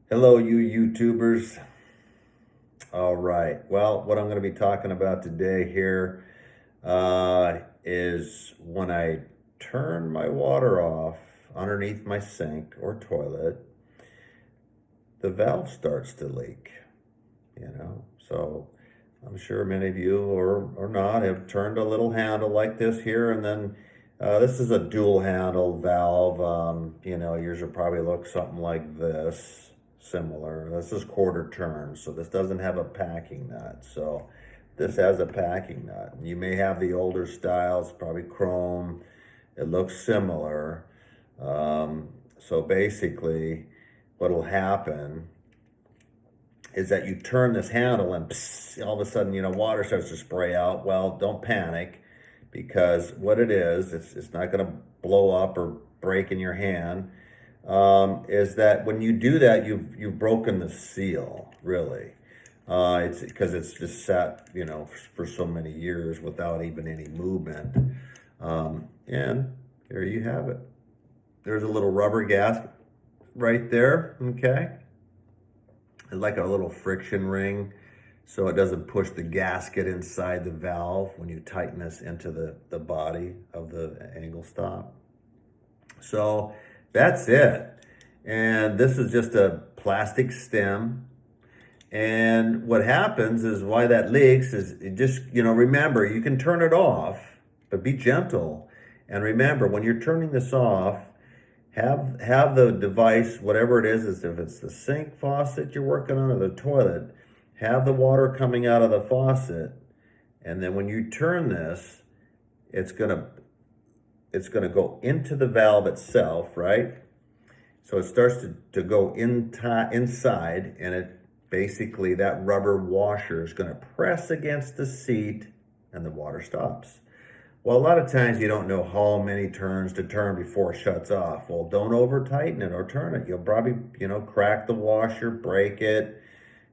Hello, you YouTubers. All right. Well, what I'm going to be talking about today here is when I turn my water off underneath my sink or toilet, the valve starts to leak, So I'm sure many of you or not have turned a little handle like this here, and then this is a dual handle valve. Yours will probably look something like this, similar. This is quarter turn, so this doesn't have a packing nut. So this has a packing nut. You may have the older styles, probably chrome. It looks similar. So basically, what'll happen is that you turn this handle and all of a sudden, water starts to spray out. Well, don't panic, because what it is, it's not going to blow up or break in your hand. Is that when you do that, you've broken the seal, really. It's because it's just sat, for so many years without even any movement. And there you have it. There's a little rubber gasket right there, okay? Like a little friction ring, so it doesn't push the gasket inside the valve when you tighten this into the body of the angle stop. So that's it. And this is just a plastic stem. And what happens is, why that leaks is, it just, remember, you can turn it off, but be gentle. And remember, when you're turning this off, have the device, whatever it is if it's the sink faucet you're working on or the toilet, have the water coming out of the faucet, and then when you turn this, it's gonna go into the valve itself, right? So it starts to go inside, and it basically, that rubber washer is gonna press against the seat, and the water stops. Well, a lot of times you don't know how many turns to turn before it shuts off. Well, don't over tighten it or turn it. You'll probably, crack the washer, break it,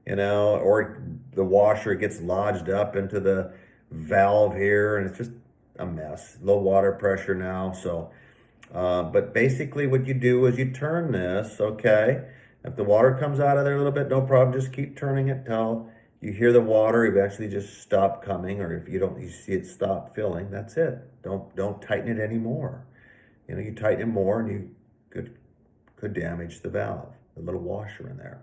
or the washer gets lodged up into the valve here, and it's just a mess. Low water pressure now. So, but basically what you do is you turn this, okay? If the water comes out of there a little bit, no problem. Just keep turning it till you hear the water eventually just stop coming, or if you see it stop filling, that's it. Don't tighten it anymore. You tighten it more, and you could damage the valve, the little washer in there.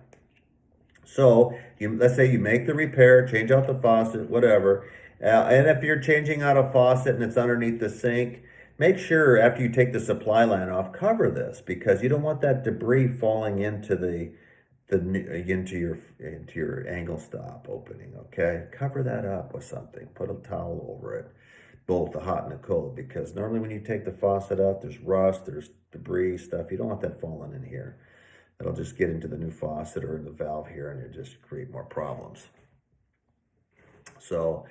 So let's say you make the repair, change out the faucet, whatever. And if you're changing out a faucet and it's underneath the sink, make sure after you take the supply line off, cover this, because you don't want that debris falling into into your angle stop opening, okay? Cover that up with something. Put a towel over it, both the hot and the cold, because normally when you take the faucet out, there's rust, there's debris, stuff. You don't want that falling in here. It'll just get into the new faucet or in the valve here, and it just create more problems. So,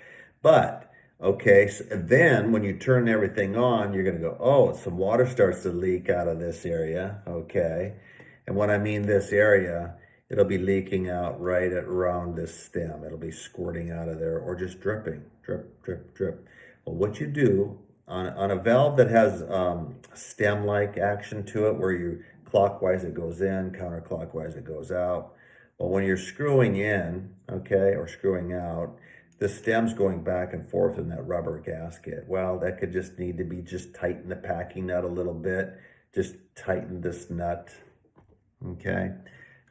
okay, so then when you turn everything on, you're gonna go, oh, some water starts to leak out of this area, okay? And when I mean this area, it'll be leaking out right around this stem. It'll be squirting out of there, or just dripping, drip, drip, drip. Well, what you do on a valve that has stem-like action to it, where you clockwise it goes in, counterclockwise it goes out. Well, when you're screwing in, okay, or screwing out, the stem's going back and forth in that rubber gasket. Well, that could just need to be just tighten the packing nut a little bit. Just tighten this nut, okay?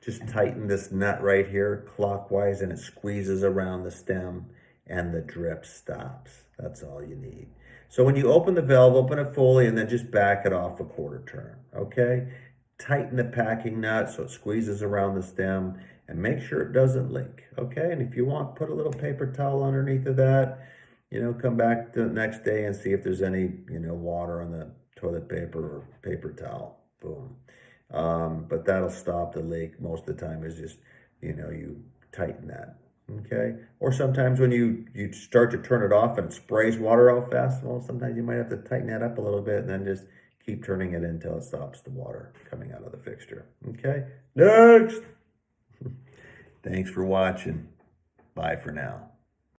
Just tighten this nut right here clockwise, and it squeezes around the stem, and the drip stops. That's all you need. So when you open the valve, open it fully, and then just back it off a quarter turn, okay? Tighten the packing nut so it squeezes around the stem, and make sure it doesn't leak, okay? And if you want, put a little paper towel underneath of that. Come back the next day and see if there's any, water on the toilet paper or paper towel. Boom. But that'll stop the leak most of the time. Is just, you tighten that, okay? Or sometimes when you start to turn it off and it sprays water out fast, well, sometimes you might have to tighten that up a little bit, and then just keep turning it until it stops the water coming out of the fixture, okay? Next! Thanks for watching. Bye for now.